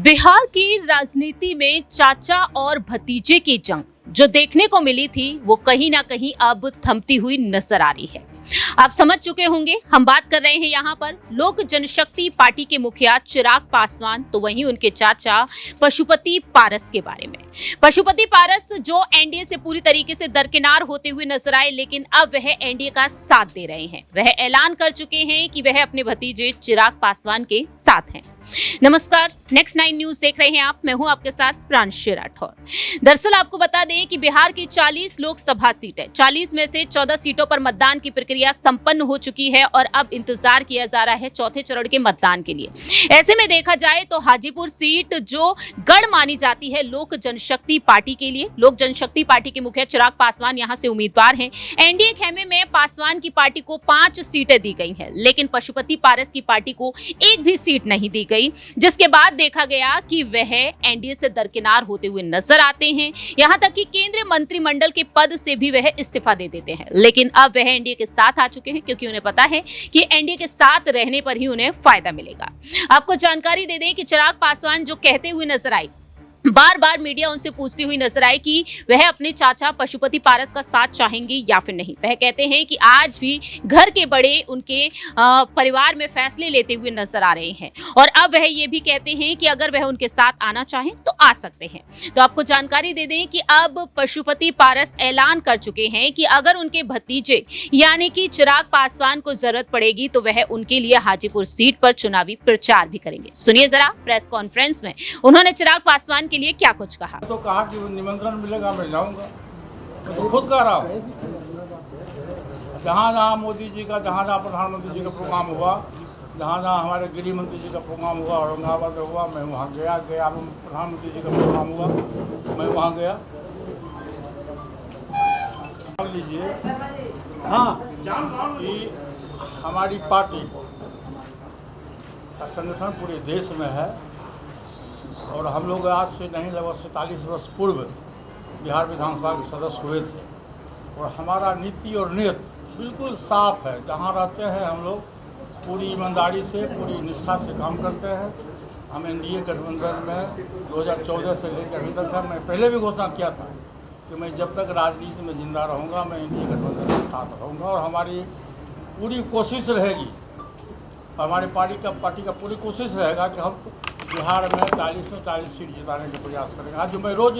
बिहार की राजनीति में चाचा और भतीजे की जंग जो देखने को मिली थी वो कहीं ना कहीं अब थमती हुई नजर आ रही है। आप समझ चुके होंगे हम बात कर रहे हैं यहाँ पर लोक जनशक्ति पार्टी के मुखिया चिराग पासवान तो वहीं उनके चाचा पशुपति पारस के बारे में। पशुपति पारस जो एनडीए से पूरी तरीके से दरकिनार होते हुए नजर आए, लेकिन अब वह एनडीए का साथ दे रहे हैं। वह ऐलान कर चुके हैं कि वह अपने भतीजे चिराग पासवान के साथ हैं। नमस्कार, नेक्स्ट 9 न्यूज देख रहे हैं आप। मैं हूं आपके साथ प्रांशु राठौर। दरअसल आपको बता दें कि बिहार की 40 लोकसभा सीटें, 40 में से 14 सीटों पर मतदान की प्रक्रिया संपन्न हो चुकी है और अब इंतजार किया जा रहा है चौथे चरण के मतदान के लिए। ऐसे में देखा जाए तो हाजीपुर सीट जो गढ़ मानी जाती है लोक जनशक्ति पार्टी के लिए, लोक जनशक्ति पार्टी के मुखिया चिराग पासवान यहां से उम्मीदवार हैं। एनडीए खेमे में पासवान की पार्टी को 5 सीटें दी गई हैं, लेकिन पशुपति पारस की पार्टी को एक भी सीट नहीं दी गई, जिसके बाद देखा गया कि वह एनडीए से दरकिनार होते हुए नजर आते हैं। यहां तक कि केंद्रीय मंत्रिमंडल के पद से भी वह इस्तीफा दे देते हैं, लेकिन अब वह एनडीए के साथ आ चुके हैं क्योंकि उन्हें पता है कि एनडीए के साथ रहने पर ही उन्हें फायदा मिलेगा। आपको जानकारी दे दें कि चिराग पासवान जो कहते हुए नजर आए, बार बार मीडिया उनसे पूछती हुई नजर आई कि वह अपने चाचा पशुपति पारस का साथ चाहेंगे या फिर नहीं। वह कहते हैं कि आज भी घर के बड़े उनके परिवार में फैसले लेते हुए नजर आ रहे हैं और अब वह ये भी कहते हैं कि अगर वह उनके साथ आना चाहें तो आ सकते हैं। तो आपको जानकारी दे दें कि अब पशुपति पारस ऐलान कर चुके हैं कि अगर उनके भतीजे यानी कि चिराग पासवान को जरूरत पड़ेगी तो वह उनके लिए हाजीपुर सीट पर चुनावी प्रचार भी करेंगे। सुनिए जरा प्रेस कॉन्फ्रेंस में उन्होंने चिराग पासवान के लिए क्या कुछ कहा। तो कहा कि निमंत्रण मिलेगा मैं जाऊंगा, तो खुद कह रहा हूँ। जहाँ जहाँ मोदी जी का, जहाँ जहाँ प्रधानमंत्री जी का प्रोग्राम हुआ, जहाँ जहाँ हमारे गृह मंत्री जी का प्रोग्राम हुआ, औरंगाबाद में हुआ, मैं वहाँ गया में प्रधानमंत्री जी का प्रोग्राम हुआ, मैं वहाँ गया। मान लीजिए कि हमारी पार्टी का संगठन पूरे देश में है और हम लोग आज से नहीं लगभग 47 वर्ष पूर्व बिहार विधानसभा के सदस्य हुए थे और हमारा नीति और नियत बिल्कुल साफ है। जहाँ रहते हैं हम लोग पूरी ईमानदारी से, पूरी निष्ठा से काम करते हैं। हम एनडीए गठबंधन में 2014 से लेकर अभी तक है। मैं पहले भी घोषणा किया था कि मैं जब तक राजनीति में जिंदा रहूँगा मैं एनडीए गठबंधन के साथ रहूँगा और हमारी पूरी कोशिश रहेगी, हमारी पार्टी का पूरी कोशिश रहेगा कि हम बिहार में 40 में 40 सीट जिताने का प्रयास करेंगे। आज जो मैं रोज़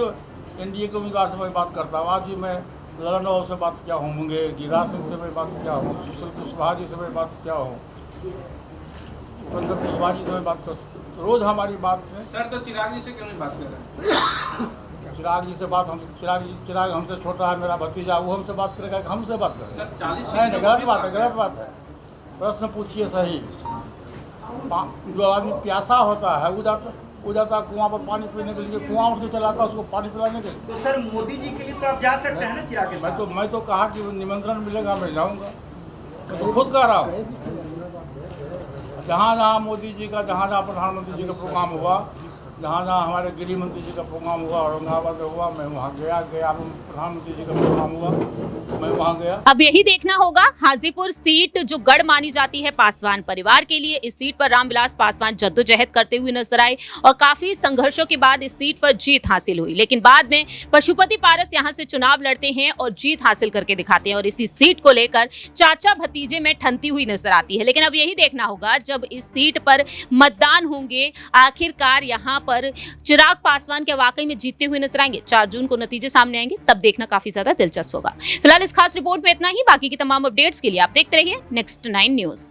एनडीए के उम्मीदवार से मैं बात करता हूँ, आज भी मैं ललन बाबू से बात किया होंगे, गिरिराज सिंह से मैं बात किया हूँ, सुशील कुशवाहा जी से मैं बात किया हूँ, उपेंद्र कुशवाहा जी से मैं बात कर, रोज़ हमारी बात है। सर तो चिराग जी से क्यों नहीं बात कर रहे? चिराग जी से बात हम चिराग हमसे छोटा है, मेरा भतीजा, वो हमसे बात करेगा कि हमसे बात करेगा? सर 40 नहीं, गलत बात है। प्रश्न पूछिए सही। जो आदमी प्यासा होता है वो जाता कुआं पर पानी पीने के लिए, कुआं उठ के चलाता उसको पानी पिलाने के लिए। तो सर मोदी जी के लिए तो आप जा सकते हैं ना चिराग के साथ? मैं तो कहा कि निमंत्रण मिलेगा मैं जाऊंगा, तो खुद कह रहा हूँ। जहाँ जहाँ मोदी जी का, जहाँ जहाँ प्रधानमंत्री जी का प्रोग्राम हुआ, जहाँ जहाँ हमारे गृह मंत्री जी का प्रोग्राम हुआ, औरंगाबाद में हुआ, मैं वहाँ गया में प्रधानमंत्री जी का प्रोग्राम हुआ, मैं वहाँ गया। अब यही देखना होगा हाजीपुर सीट जो गढ़ मानी जाती है पासवान परिवार के लिए। इस सीट पर रामविलास पासवान जद्दोजहद करते हुए नजर आए और काफी संघर्षों के बाद इस सीट पर जीत हासिल हुई, लेकिन बाद में पशुपति पारस यहां से चुनाव लड़ते हैं और जीत हासिल करके दिखाते हैं और इसी सीट को लेकर चाचा भतीजे में ठनती हुई नजर आती है। लेकिन अब यही देखना होगा जब इस सीट पर मतदान होंगे, आखिरकार यहाँ पर चिराग पासवान क्या वाकई में जीतते हुए नजर आएंगे। 4 जून को नतीजे सामने आएंगे, तब देखना काफी ज्यादा दिलचस्प होगा। फिलहाल इस खास रिपोर्ट में इतना ही। बाकी की तमाम अपडेट्स के लिए आप देखते रहिए नेक्स्ट 9 न्यूज।